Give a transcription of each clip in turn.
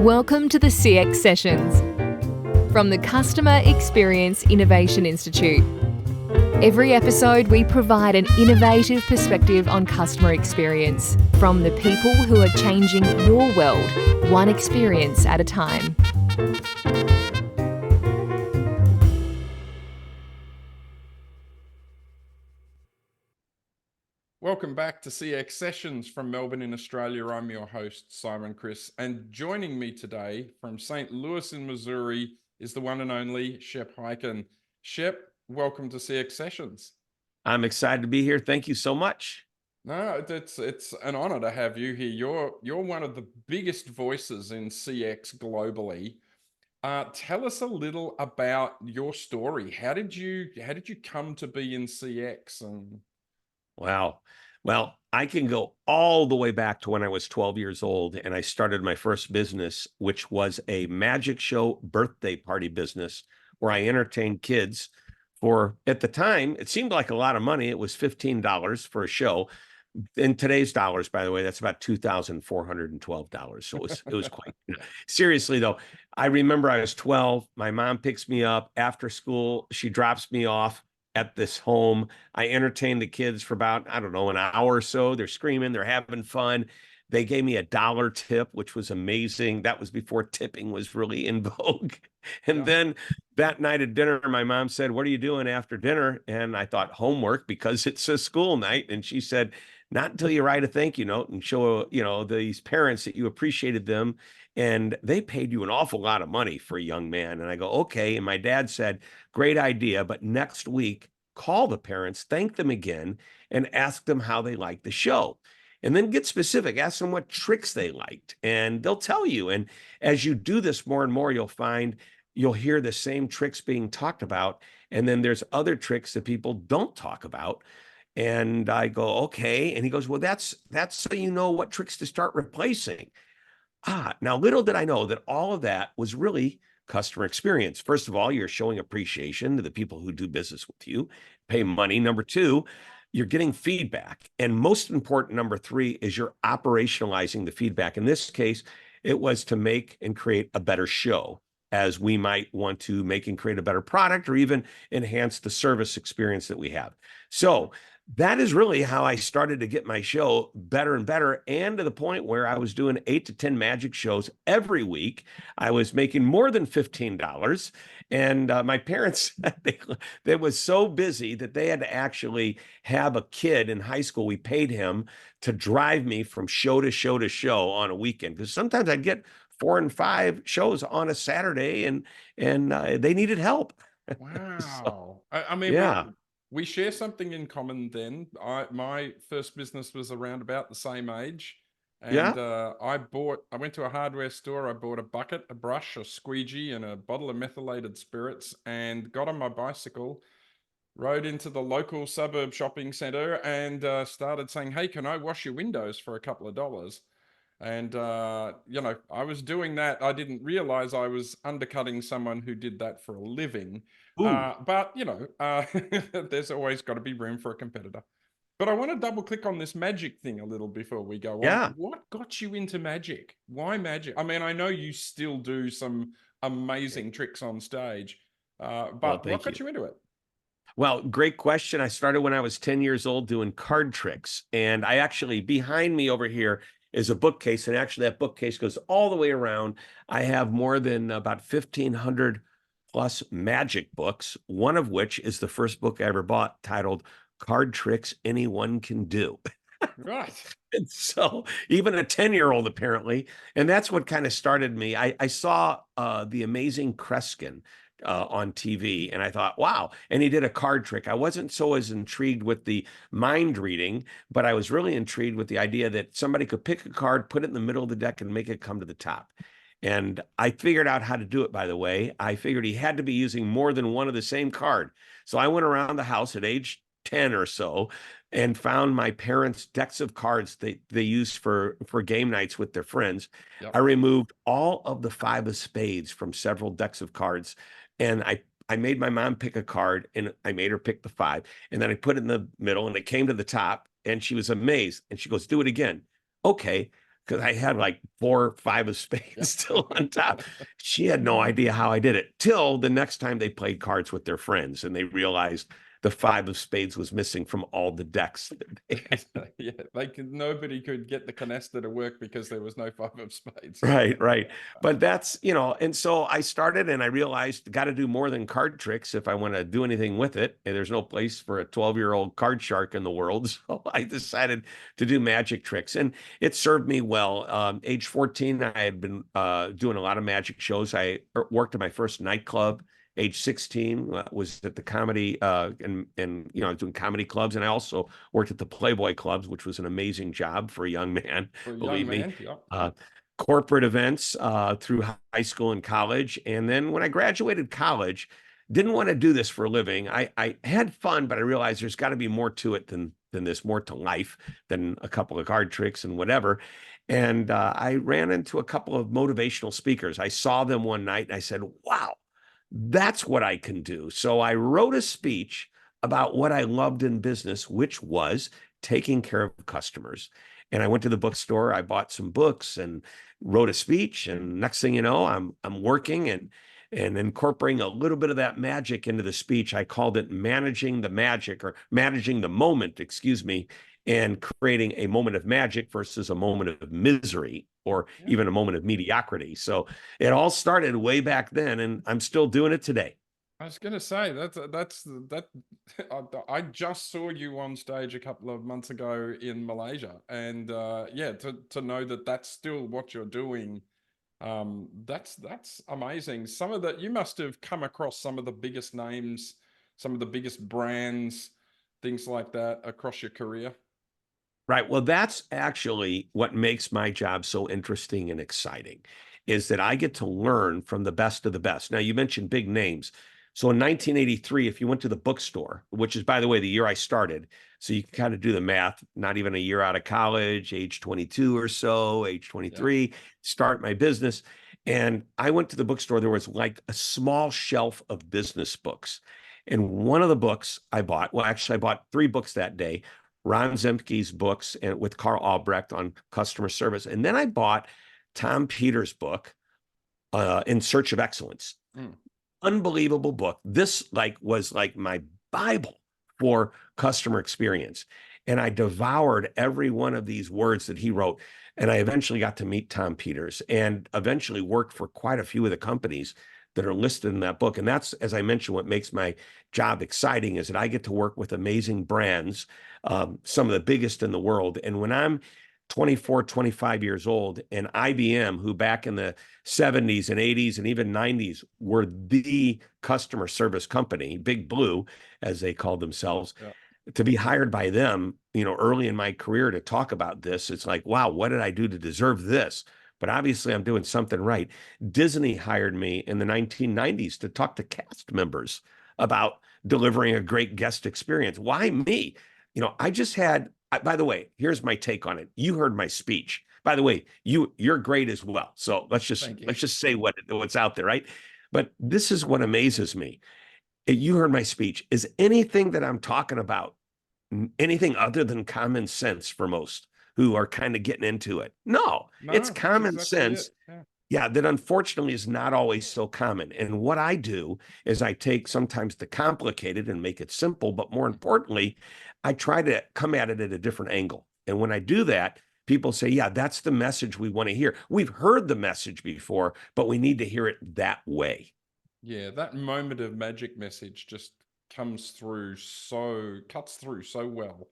Welcome to the CX Sessions from the Customer Experience Innovation Institute. Every episode, we provide an innovative perspective on customer experience from the people who are changing your world, one experience at a time. Welcome back to CX Sessions from Melbourne in Australia. I'm your host, Simon Chris, and joining me today from St. Louis in Missouri is the one and only Shep Hyken. Shep, welcome to CX Sessions. I'm excited to be here. Thank you so much. No, it's an honor to have you here. You're one of the biggest voices in CX globally. Tell us a little about your story. How did you come to be in CX? Wow. Well, I can go all the way back to when I was 12 years old and I started my first business, which was a magic show birthday party business where I entertained kids for, at the time, it seemed like a lot of money. It was $15 for a show. In today's dollars, by the way, that's about $2,412. So it was quite, seriously though. I remember I was 12. My mom picks me up after school. She drops me off at this home. I entertained the kids for about, I don't know, an hour or so. They're screaming, they're having fun. They gave me $1 tip, which was amazing. That was before tipping was really in vogue. And then that night at dinner, my mom said, "What are you doing after dinner?" And I thought, homework, because it's a school night. And she said, "Not until you write a thank you note and show, these parents that you appreciated them. And they paid you an awful lot of money for a young man." And I go, "Okay." And my dad said, "Great idea. But next week, call the parents, thank them again, and ask them how they liked the show. And then get specific, ask them what tricks they liked, and they'll tell you." And as you do this more and more, you'll hear the same tricks being talked about. And then there's other tricks that people don't talk about. And I go, "Okay." And he goes, "Well, that's so you know what tricks to start replacing." Now little did I know that all of that was really customer experience. First of all, you're showing appreciation to the people who do business with you, pay money. Number two, you're getting feedback. And most important, number three, is you're operationalizing the feedback. In this case, it was to make and create a better show, as we might want to make and create a better product or even enhance the service experience that we have. So that is really how I started to get my show better and better, and to the point where I was doing 8 to 10 magic shows every week. I was making more than $15. And my parents, they was so busy that they had to actually have a kid in high school. We paid him to drive me from show to show to show on a weekend, because sometimes I'd get 4 and 5 shows on a Saturday, and they needed help. Wow. So, I mean, yeah. we share something in common then. My first business was around about the same age. And Yeah. I went to a hardware store. I bought a bucket, a brush, a squeegee, and a bottle of methylated spirits, and got on my bicycle, rode into the local suburb shopping center, and started saying, "Hey, can I wash your windows for a couple of dollars?" And, I was doing that. I didn't realize I was undercutting someone who did that for a living. Ooh. But, there's always got to be room for a competitor. But I want to double click on this magic thing a little before we go on. Yeah. What got you into magic? Why magic? I mean, I know you still do some amazing tricks on stage, Well, but what thank got you. you into it? Well, great question. I started when I was 10 years old doing card tricks. And I actually, behind me over here is a bookcase. And actually, that bookcase goes all the way around. I have more than about 1,500 plus magic books, one of which is the first book I ever bought, titled Card Tricks Anyone Can Do. Right. And so even a 10-year-old apparently, and that's what kind of started me. I saw the amazing Kreskin on TV, and I thought, wow. And he did a card trick. I wasn't so as intrigued with the mind reading, but I was really intrigued with the idea that somebody could pick a card, put it in the middle of the deck, and make it come to the top. And I figured out how to do it, by the way. I figured he had to be using more than one of the same card. So I went around the house at age 10 or so and found my parents' decks of cards they used for game nights with their friends. Yep. I removed all of the 5 of spades from several decks of cards, and I made my mom pick a card, and I made her pick the 5, and then I put it in the middle, and it came to the top, and she was amazed, and she goes, "Do it again." Okay. because I had like 4 5 of spades still on top. She had no idea how I did it till the next time they played cards with their friends and they realized the 5 of spades was missing from all the decks that they had. Yeah, nobody could get the canasta to work because there was no 5 of spades. Right, right. But that's, and so I started and I realized got to do more than card tricks if I want to do anything with it. And there's no place for a 12-year-old card shark in the world. So I decided to do magic tricks and it served me well. Age 14, I had been doing a lot of magic shows. I worked at my first nightclub. Age 16, was at the comedy and I was doing comedy clubs, and I also worked at the Playboy clubs, which was an amazing job for a young man, For a believe young me. man, yeah. Corporate events through high school and college. And then when I graduated college, didn't want to do this for a living. I had fun, but I realized there's got to be more to it than this, more to life than a couple of card tricks and whatever. And I ran into a couple of motivational speakers. I saw them one night and I said, wow, that's what I can do. So I wrote a speech about what I loved in business, which was taking care of customers. And I went to the bookstore, I bought some books and wrote a speech. And next thing you know, I'm working and incorporating a little bit of that magic into the speech. I called it managing the magic, or managing the moment, excuse me, and creating a moment of magic versus a moment of misery, or even a moment of mediocrity. So it all started way back then, and I'm still doing it today. I was going to say that I just saw you on stage a couple of months ago in Malaysia, and yeah, to know that that's still what you're doing, that's amazing. Some of that, you must have come across some of the biggest names, some of the biggest brands, things like that across your career. Right. Well, that's actually what makes my job so interesting and exciting, is that I get to learn from the best of the best. Now, you mentioned big names. So in 1983, if you went to the bookstore, which is, by the way, the year I started, so you can kind of do the math, not even a year out of college, age 22 or so, age 23, start my business. And I went to the bookstore, there was like a small shelf of business books. And one of the books I bought, well, actually, I bought 3 books that day. Ron Zemke's books and with Carl Albrecht on customer service. And then I bought Tom Peters' book, In Search of Excellence. Unbelievable book. This was like my Bible for customer experience. And I devoured every one of these words that he wrote. And I eventually got to meet Tom Peters and eventually worked for quite a few of the companies that are listed in that book. And that's, as I mentioned, what makes my job exciting, is that I get to work with amazing brands, some of the biggest in the world. And when I'm 24, 25 years old, and IBM, who back in the 70s and 80s and even 90s were the customer service company, Big Blue, as they called themselves, to be hired by them, early in my career to talk about this, it's like, wow, what did I do to deserve this? But obviously I'm doing something right. Disney hired me in the 1990s to talk to cast members about delivering a great guest experience. Why me? I just had, by the way, here's my take on it. You heard my speech. By the way, you're great as well. So let's just say what's out there, right? But this is what amazes me. You heard my speech. Is anything that I'm talking about anything other than common sense for most who are kind of getting into it? No, it's common sense. Yeah, that unfortunately is not always so common. And what I do is I take sometimes the complicated and make it simple, but more importantly, I try to come at it at a different angle. And when I do that, people say, yeah, that's the message we want to hear. We've heard the message before, but we need to hear it that way. Yeah, that moment of magic message just cuts through so well,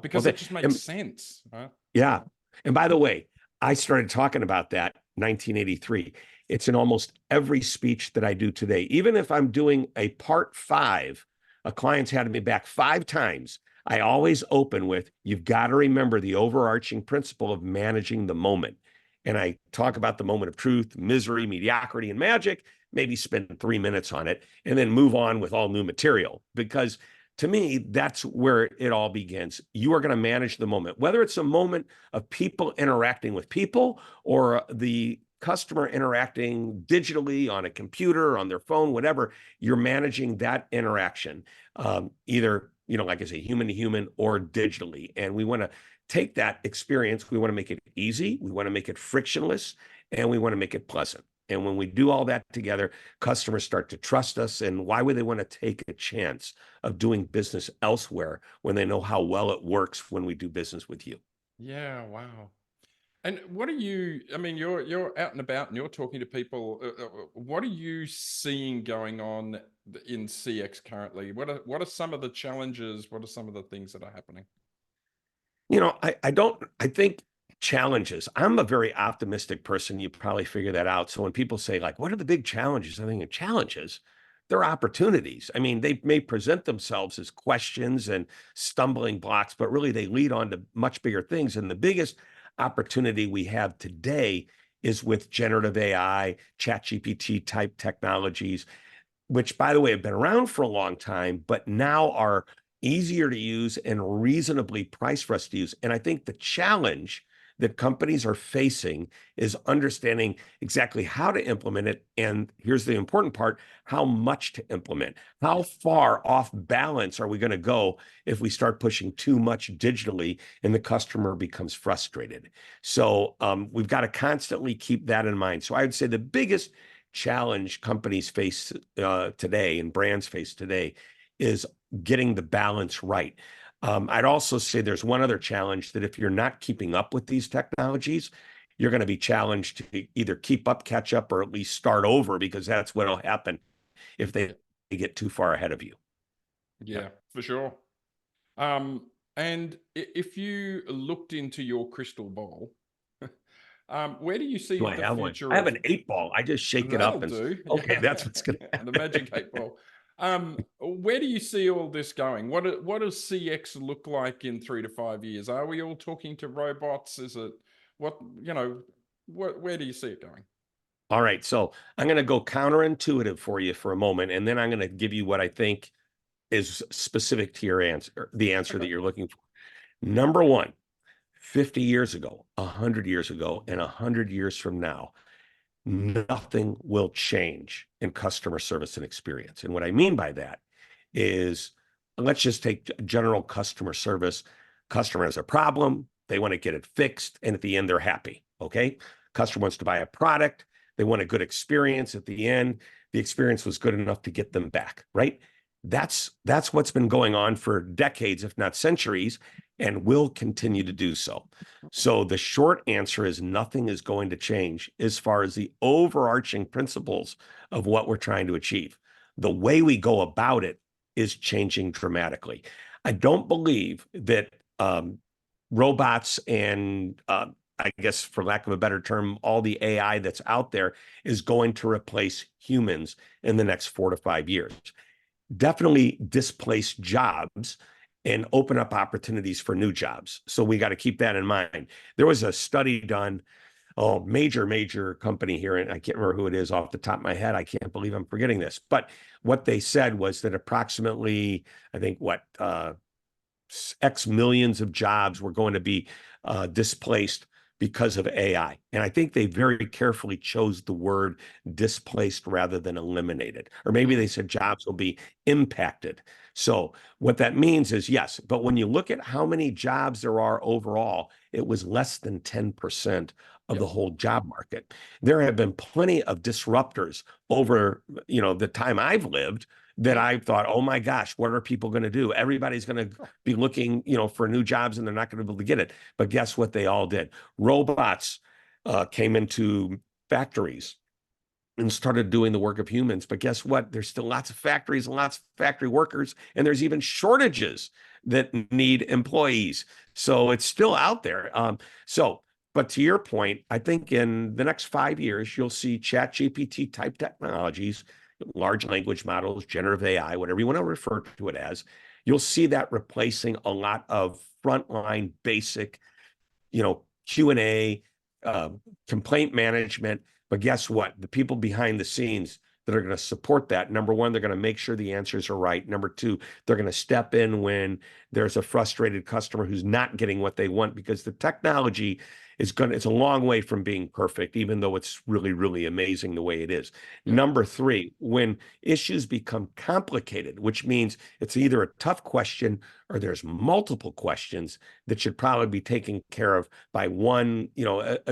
because it just makes sense, right? Yeah. And by the way, I started talking about that 1983. It's in almost every speech that I do today. Even if I'm doing a part 5, a client's had me back 5 times. I always open with, you've got to remember the overarching principle of managing the moment. And I talk about the moment of truth, misery, mediocrity, and magic, maybe spend 3 minutes on it, and then move on with all new material. Because to me, that's where it all begins. You are going to manage the moment, whether it's a moment of people interacting with people or the customer interacting digitally on a computer, on their phone, whatever. You're managing that interaction, either, like I say, human to human or digitally. And we want to take that experience, we want to make it easy, we want to make it frictionless, and we want to make it pleasant. And when we do all that together, customers start to trust us. And why would they want to take a chance of doing business elsewhere when they know how well it works when we do business with you? Yeah, wow. And what are you, I mean, you're out and about and you're talking to people. What are you seeing going on in CX currently? What are some of the challenges? What are some of the things that are happening? I think challenges. I'm a very optimistic person. You probably figure that out. So when people say, like, what are the big challenges? I think challenges, they're opportunities. I mean, they may present themselves as questions and stumbling blocks, but really they lead on to much bigger things. And the biggest opportunity we have today is with generative AI, ChatGPT type technologies, which, by the way, have been around for a long time, but now are easier to use and reasonably priced for us to use. And I think the challenge that companies are facing is understanding exactly how to implement it. And here's the important part: how much to implement. How far off balance are we going to go if we start pushing too much digitally and the customer becomes frustrated? So we've got to constantly keep that in mind. So I would say the biggest challenge companies face today and brands face today is getting the balance right. I'd also say there's one other challenge, that if you're not keeping up with these technologies, you're going to be challenged to either keep up, catch up, or at least start over, because that's what will happen if they get too far ahead of you. Yeah, for sure. And if you looked into your crystal ball, where do you see Do I the have one? I future have of? an 8 ball. I just shake it That'll up and do. okay, Yeah. that's what's going to The happen. magic 8 ball. Where do you see all this going? What does CX look like in 3 to 5 years? Are we all talking to robots? Is it what where do you see it going? All right, so I'm going to go counterintuitive for you for a moment, and then I'm going to give you what I think is specific to your answer, the answer that Okay. you're looking for. Number one, 50 years ago, 100 years ago, and 100 years from now, nothing will change in customer service and experience. And what I mean by that is, let's just take general customer service. Customer has a problem, they want to get it fixed, and at the end, they're happy. Okay. Customer wants to buy a product, they want a good experience. At the end, the experience was good enough to get them back, right? That's what's been going on for decades, if not centuries, and will continue to do so. So the short answer is nothing is going to change as far as the overarching principles of what we're trying to achieve. The way we go about it is changing dramatically. I don't believe that robots and I guess, for lack of a better term, all the AI that's out there is going to replace humans in the next 4 to 5 years. Definitely displace jobs and open up opportunities for new jobs. So we got to keep that in mind. There was a study done, major company here, and I can't remember who it is off the top of my head. I can't believe I'm forgetting this. But what they said was that approximately, I think, X millions of jobs were going to be displaced because of AI. And I think they very carefully chose the word displaced rather than eliminated. Or maybe they said jobs will be impacted. So what that means is, yes, but when you look at how many jobs there are overall, it was less than 10% of the Yep. whole job market. There have been plenty of disruptors over, the time I've lived, that I thought, oh my gosh, what are people going to do? Everybody's going to be looking, for new jobs, and they're not going to be able to get it. But guess what? They all did. Robots came into factories and started doing the work of humans. But guess what? There's still lots of factories and lots of factory workers, and there's even shortages that need employees. So it's still out there. But to your point, I think in the next 5 years, you'll see ChatGPT type technologies, large language models, generative AI, whatever you want to refer to it as. You'll see that replacing a lot of frontline basic, Q&A, complaint management. But guess what? The people behind the scenes that are going to support that. Number one, they're going to make sure the answers are right. Number two, they're going to step in when there's a frustrated customer who's not getting what they want, because the technology it's a long way from being perfect, even though it's really, really amazing the way it is. Yeah. Number three, when issues become complicated, which means it's either a tough question or there's multiple questions that should probably be taken care of by one,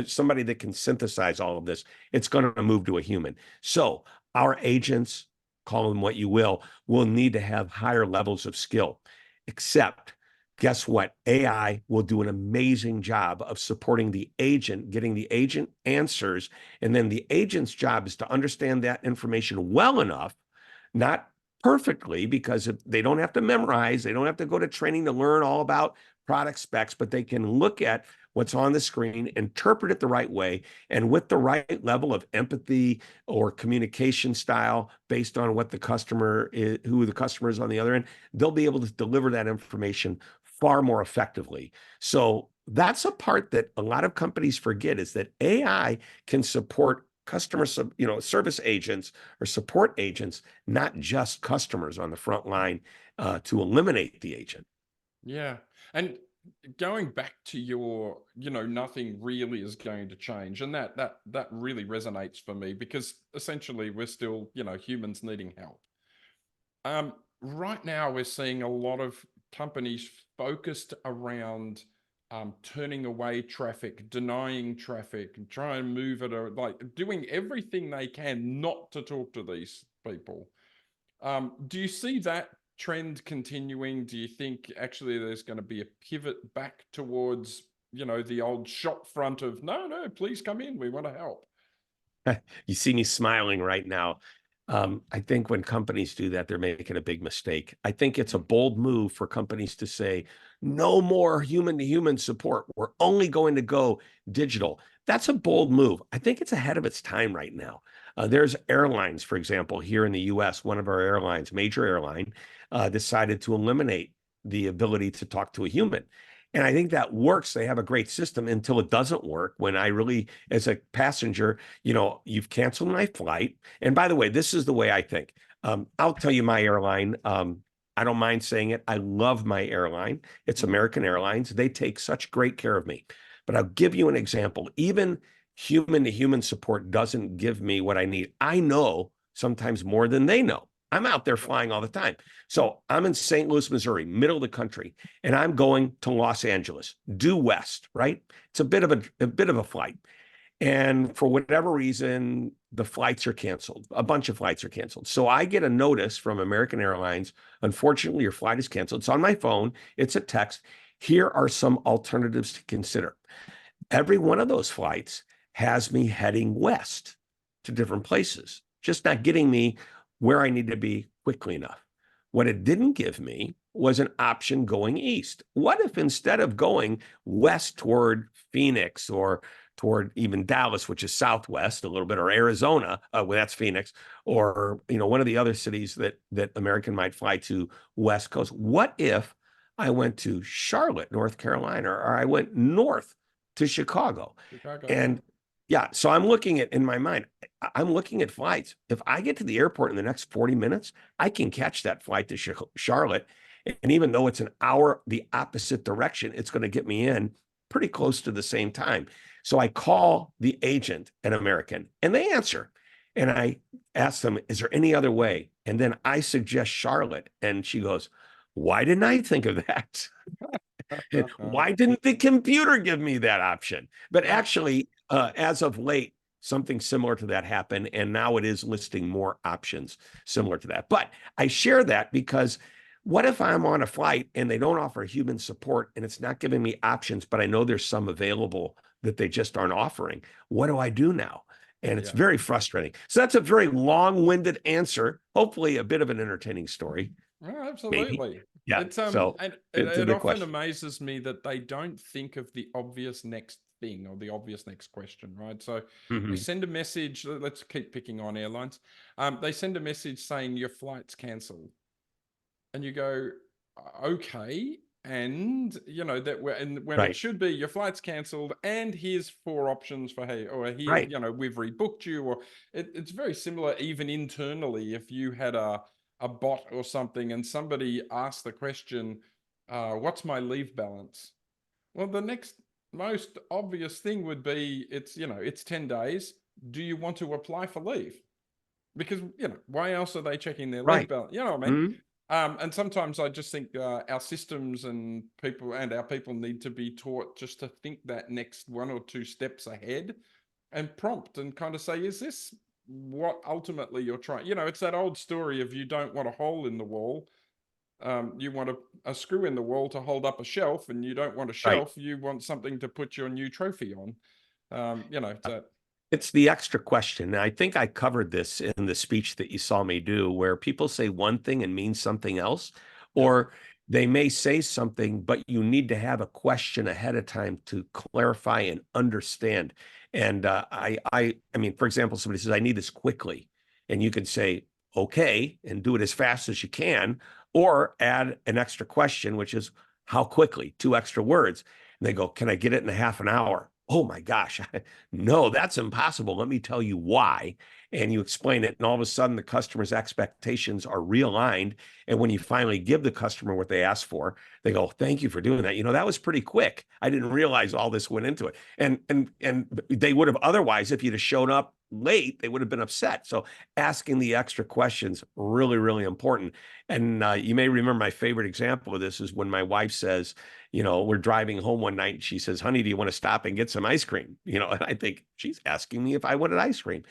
somebody that can synthesize all of this, it's going to move to a human. So our agents, call them what you will need to have higher levels of skill. Except, guess what? AI will do an amazing job of supporting the agent, getting the agent answers. And then the agent's job is to understand that information well enough, not perfectly, because they don't have to memorize, they don't have to go to training to learn all about product specs, but they can look at what's on the screen, interpret it the right way, and with the right level of empathy or communication style based on what the customer is, who the customer is on the other end, they'll be able to deliver that information far more effectively. So that's a part that a lot of companies forget, is that AI can support customer, service agents or support agents, not just customers on the front line, to eliminate the agent. Yeah. And going back to your, nothing really is going to change. And that really resonates for me, because essentially we're still, humans needing help. Right now we're seeing a lot of companies focused around turning away traffic, denying traffic, and try and move it, or like doing everything they can not to talk to these people. Do you see that trend continuing? Do you think actually there's going to be a pivot back towards, the old shop front of, no, please come in, we want to help? You see me smiling right now. I think when companies do that, they're making a big mistake. I think it's a bold move for companies to say, no more human to human support. We're only going to go digital. That's a bold move. I think it's ahead of its time right now. There's airlines, for example, here in the US, one of our airlines, major airline, decided to eliminate the ability to talk to a human. And I think that works. They have a great system until it doesn't work. When I really, as a passenger, you've canceled my flight. And by the way, this is the way I think. I'll tell you my airline. I don't mind saying it. I love my airline. It's American Airlines. They take such great care of me. But I'll give you an example. Even human to human support doesn't give me what I need. I know sometimes more than they know. I'm out there flying all the time. So I'm in St. Louis, Missouri, middle of the country, and I'm going to Los Angeles, due west, right? It's a bit of a flight. And for whatever reason, the flights are canceled. A bunch of flights are canceled. So I get a notice from American Airlines. Unfortunately, your flight is canceled. It's on my phone. It's a text. Here are some alternatives to consider. Every one of those flights has me heading west to different places, just not getting me where I need to be quickly enough. What it didn't give me was an option going east. What if instead of going west toward Phoenix or toward even Dallas, which is southwest a little bit, or Arizona, well, that's Phoenix, or one of the other cities that American might fly to west coast. What if I went to Charlotte, North Carolina, or I went north to Chicago? And yeah, so I'm looking at, in my mind, I'm looking at flights. If I get to the airport in the next 40 minutes, I can catch that flight to Charlotte. And even though it's an hour the opposite direction, it's going to get me in pretty close to the same time. So I call the agent at American and they answer. And I ask them, is there any other way? And then I suggest Charlotte. And she goes, why didn't I think of that? Why didn't the computer give me that option? But actually, as of late, something similar to that happened. And now it is listing more options similar to that. But I share that because what if I'm on a flight and they don't offer human support and it's not giving me options, but I know there's some available that they just aren't offering? What do I do now? And it's very frustrating. So that's a very long-winded answer, hopefully a bit of an entertaining story. Oh, absolutely. Maybe. Yeah. It's so it often amazes me that they don't think of the obvious next thing or the obvious next question, right? So they send a message. Let's keep picking on airlines. They send a message saying your flight's cancelled, and you go, okay, and you know that when it Right. should be your flight's cancelled and here's 4 options for, hey, or here, Right. you know, we've rebooked you, or it's very similar even internally. If you had a bot or something and somebody asked the question, what's my leave balance? Well, the next most obvious thing would be, it's, you know, it's 10 days. Do you want to apply for leave? Because, you know, why else are they checking their leave Right. balance? You know what I mean? Mhm. And sometimes I just think our systems and our people need to be taught just to think that next 1 or 2 steps ahead and prompt and kind of say, is this what ultimately you're trying? You know, it's that old story of, you don't want a hole in the wall. You want a screw in the wall to hold up a shelf, and you don't want a Right. shelf. You want something to put your new trophy on. You know, it's that. It's the extra question. I think I covered this in the speech that you saw me do, where people say one thing and mean something else, Yep. or they may say something, but you need to have a question ahead of time to clarify and understand. And I mean, for example, somebody says, "I need this quickly," and you can say, "Okay," and do it as fast as you can, or add an extra question, which is, "How quickly?" 2 extra words, and they go, "Can I get it in a half an hour?" Oh my gosh, no, that's impossible. Let me tell you why. And you explain it, and all of a sudden the customer's expectations are realigned. And when you finally give the customer what they asked for, they go, "Thank you for doing that. You know, that was pretty quick. I didn't realize all this went into it." And they would have otherwise, if you'd have shown up late, they would have been upset. So asking the extra questions, really, really important. And you may remember my favorite example of this is when my wife says, you know, we're driving home one night and she says, "Honey, do you want to stop and get some ice cream?" You know, and I think she's asking me if I wanted ice cream.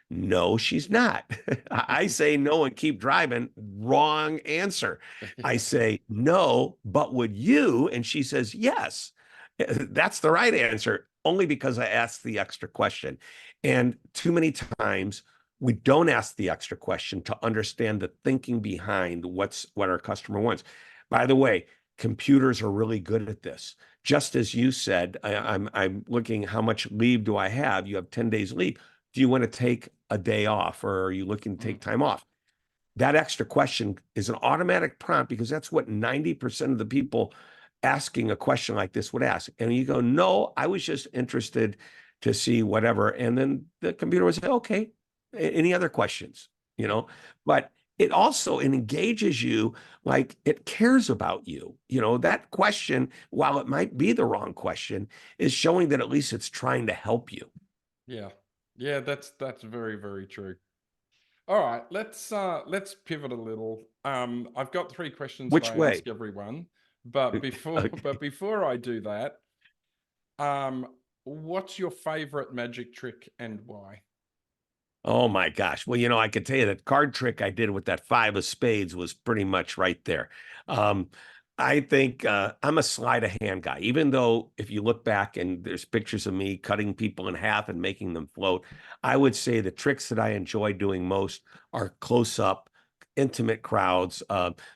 No, she's not. I say no and keep driving. Wrong answer. I say no, but would you? And she says yes. That's the right answer, only because I asked the extra question. And too many times we don't ask the extra question to understand the thinking behind what our customer wants. By the way, computers are really good at this. Just as you said, I'm looking, how much leave do I have? You have 10 days leave. Do you want to take a day off, or are you looking to take time off? That extra question is an automatic prompt, because that's what 90% of the people asking a question like this would ask. And you go, "No, I was just interested to see whatever." And then the computer would say, "Okay, any other questions?" You know, but it also engages you, like it cares about you. You know, that question, while it might be the wrong question, is showing that at least it's trying to help you. Yeah. Yeah, that's very, very true. All right, let's pivot a little. I've got 3 questions that Which I way? ask everyone, but before Okay. but before I do that, um, what's your favorite magic trick and why? Oh my gosh. Well, you know, I could tell you that card trick I did with that 5 of spades was pretty much right there. Um, I think I'm a sleight of hand guy, even though if you look back and there's pictures of me cutting people in half and making them float, I would say the tricks that I enjoy doing most are close up, intimate crowds.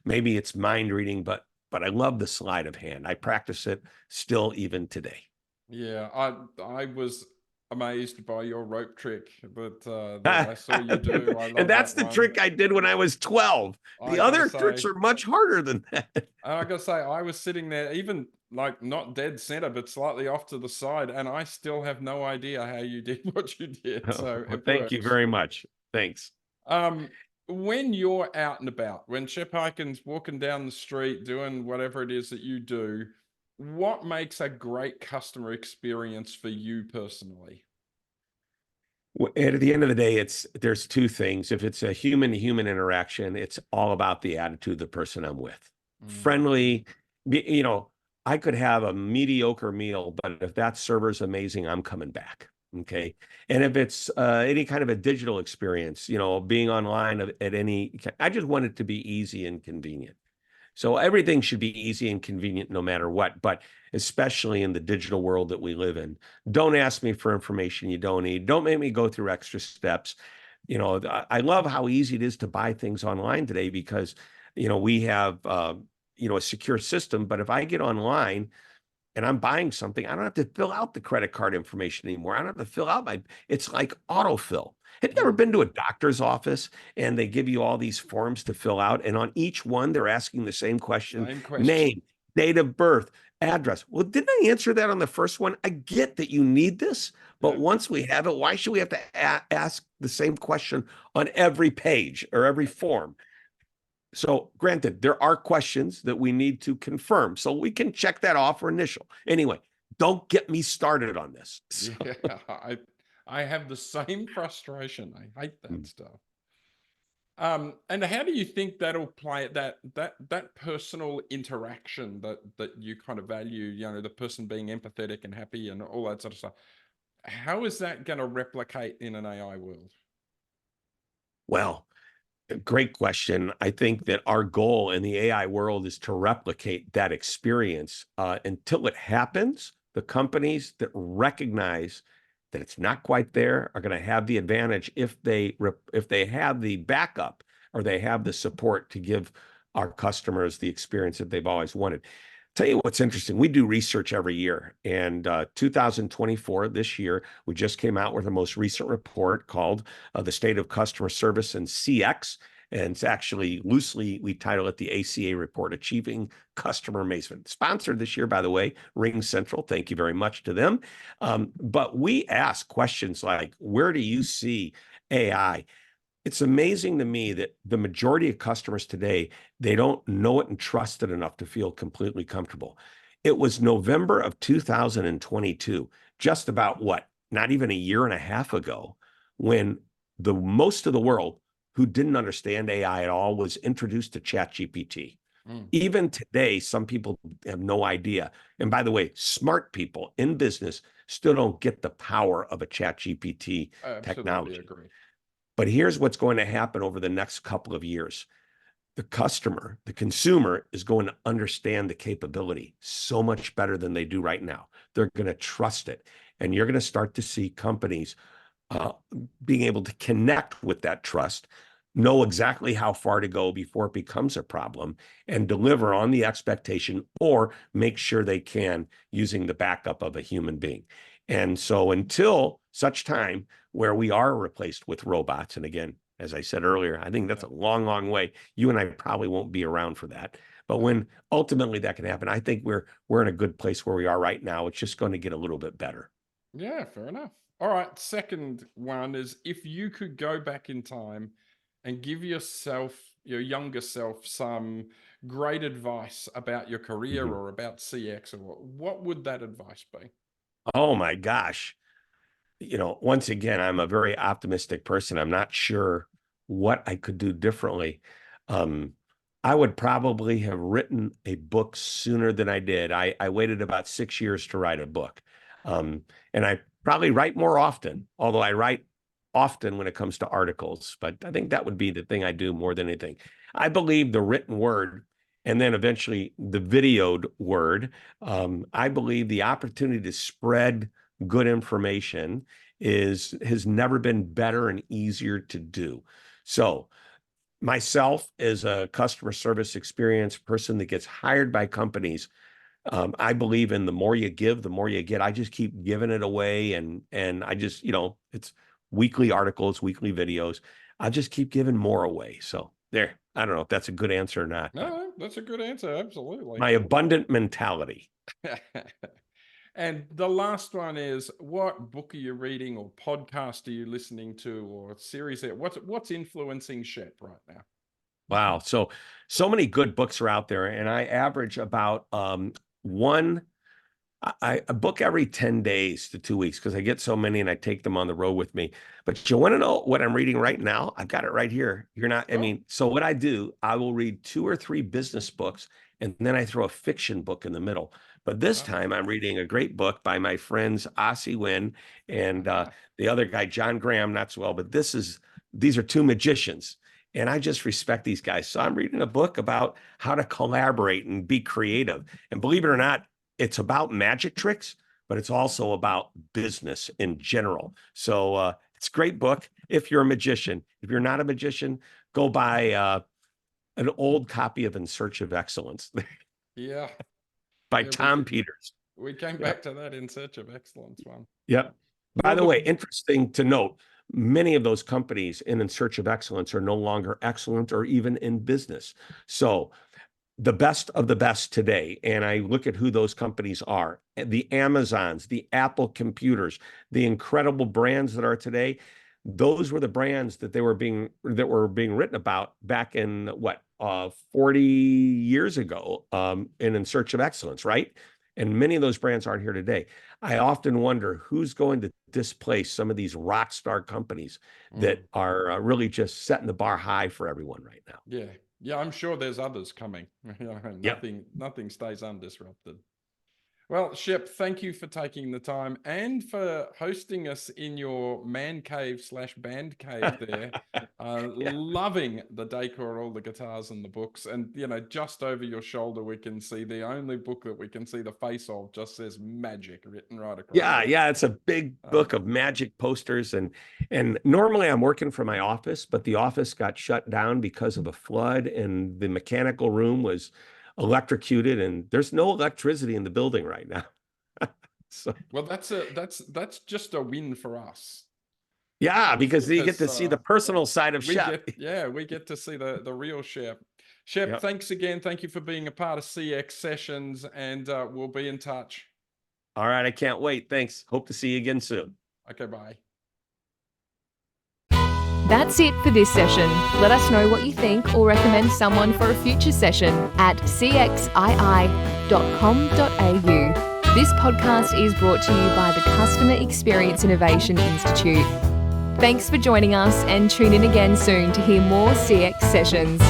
Maybe it's mind reading, but I love the sleight of hand. I practice it still even today. Yeah, I was amazed by your rope trick that I saw you do. I And love that's that the one. trick I did when I was 12. I The gotta other tricks say, are much harder than that. I gotta say, I was sitting there, even like not dead center, but slightly off to the side, and I still have no idea how you did what you did. Oh, So well, it thank you works. very much. Thanks. Um, when you're out and about, when Shep Hyken's walking down the street doing whatever it is that you do, what makes a great customer experience for you personally? And at the end of the day, there's 2 things. If it's a human to human interaction, it's all about the attitude of the person I'm with. Mm, Friendly, you know, I could have a mediocre meal, but if that server's amazing, I'm coming back. Okay. And if it's any kind of a digital experience, you know, being online at any, I just want it to be easy and convenient. So everything should be easy and convenient no matter what, but especially in the digital world that we live in. Don't ask me for information you don't need. Don't make me go through extra steps. You know, I love how easy it is to buy things online today, because, you know, we have, you know, a secure system. But if I get online and I'm buying something, I don't have to fill out the credit card information anymore. I don't have to fill out it's like autofill. Have you ever mm, been to a doctor's office and they give you all these forms to fill out? And on each one, they're asking the same question: same question. name, date of birth, address. Well, didn't I answer that on the first one? I get that you need this, but Yeah. once we have it, why should we have to ask the same question on every page or every form? So, granted, there are questions that we need to confirm, so we can check that off or initial. Anyway, don't get me started on this. So, Yeah, I have the same frustration. I hate that stuff. And how do you think that'll play that personal interaction that you kind of value, you know, the person being empathetic and happy and all that sort of stuff? How is that going to replicate in an AI world? well, great question. I think that our goal in the AI world is to replicate that experience. Until it happens, the companies that recognize that it's not quite there are going to have the advantage if they have the backup or they have the support to give our customers the experience that they've always wanted. Tell you what's interesting. We do research every year, and 2024, this year, we just came out with the most recent report called "The State of Customer Service and CX." And it's actually loosely, we title it the ACA report, Achieving Customer Amazement. Sponsored this year, by the way, Ring Central. Thank you very much to them. But we ask questions like, where do you see AI? It's amazing to me that the majority of customers today, they don't know it and trust it enough to feel completely comfortable. It was November of 2022, just about what, not even a year and a half ago, when the most of the world who didn't understand AI at all was introduced to ChatGPT. Mm, Even today, some people have no idea. And by the way, smart people in business still don't get the power of a ChatGPT I absolutely technology. agree. But here's what's going to happen over the next couple of years. The customer, the consumer is going to understand the capability so much better than they do right now. They're going to trust it. And you're going to start to see companies uh, being able to connect with that trust, know exactly how far to go before it becomes a problem, and deliver on the expectation or make sure they can using the backup of a human being. And so until such time where we are replaced with robots, and again, as I said earlier, I think that's Yeah. a long, long way. You and I probably won't be around for that. But when ultimately that can happen, I think we're in a good place where we are right now. It's just going to get a little bit better. Yeah, fair enough. All right, second one is if you could go back in time and give yourself, your younger self, some great advice about your career Mhm. or about CX or what would that advice be? Oh my gosh. Once again, I'm a very optimistic person. I'm not sure what I could do differently. Um, I would probably have written a book sooner than I did. I waited about 6 years to write a book. And I probably write more often, although I write often when it comes to articles. But I think that would be the thing I do more than anything. I believe the written word and then eventually the videoed word. I believe the opportunity to spread good information has never been better and easier to do. So myself as a customer service experience person that gets hired by companies, I believe in the more you give, the more you get. I just keep giving it away, and I just, it's weekly articles, weekly videos. I just keep giving more away. So there, I don't know if that's a good answer or not, but No, that's a good answer. Absolutely. my abundant mentality. And the last one is what book are you reading or podcast are you listening to or series? What's influencing Shep right now? Wow. So many good books are out there, and I average about one a book every 10 days to 2 weeks because I get so many and I take them on the road with me. But you want to know what I'm reading right now? I've got it right here. You're not, I Oh, mean, so what I do, I will read 2 or 3 business books and then I throw a fiction book in the middle. But this oh, time I'm reading a great book by my friends Ossie Wynn and ah, the other guy, John Graham, not so well, but these are two magicians. And I just respect these guys. So I'm reading a book about how to collaborate and be creative. And believe it or not, it's about magic tricks, but it's also about business in general. So it's a great book if you're a magician. If you're not a magician, go buy an old copy of In Search of Excellence yeah, by yeah. Tom Peters. We came Yep. back to that In Search of Excellence one. Yep. By Well, the look, way, interesting to note, many of those companies in Search of Excellence are no longer excellent or even in business. So the best of the best today, and I look at who those companies are, the Amazons, the Apple computers, the incredible brands that are today, those were the brands that were being written about back in 40 years ago, in Search of Excellence, right? And many of those brands aren't here today. I often wonder who's going to displace some of these rock star companies that are really just setting the bar high for everyone right now. Yeah. Yeah, I'm sure there's others coming. Yep. Nothing stays undisrupted. Well, Shep, thank you for taking the time and for hosting us in your man cave / band cave there. Loving the decor, all the guitars and the books. And, just over your shoulder, we can see the only book that we can see the face of just says magic written right across. Yeah, it's a big book of magic posters. And normally I'm working from my office, but the office got shut down because of a flood, and the mechanical room was electrocuted, and there's no electricity in the building right now. So, well, that's just a win for us. Yeah, because you get to see the personal side of Shep. We get to see the real Shep. Shep, Thanks again. Thank you for being a part of CX Sessions, and we'll be in touch. All right, I can't wait. Thanks. Hope to see you again soon. Okay, bye. That's it for this session. Let us know what you think or recommend someone for a future session at cxii.com.au. This podcast is brought to you by the Customer Experience Innovation Institute. Thanks for joining us, and tune in again soon to hear more CX sessions.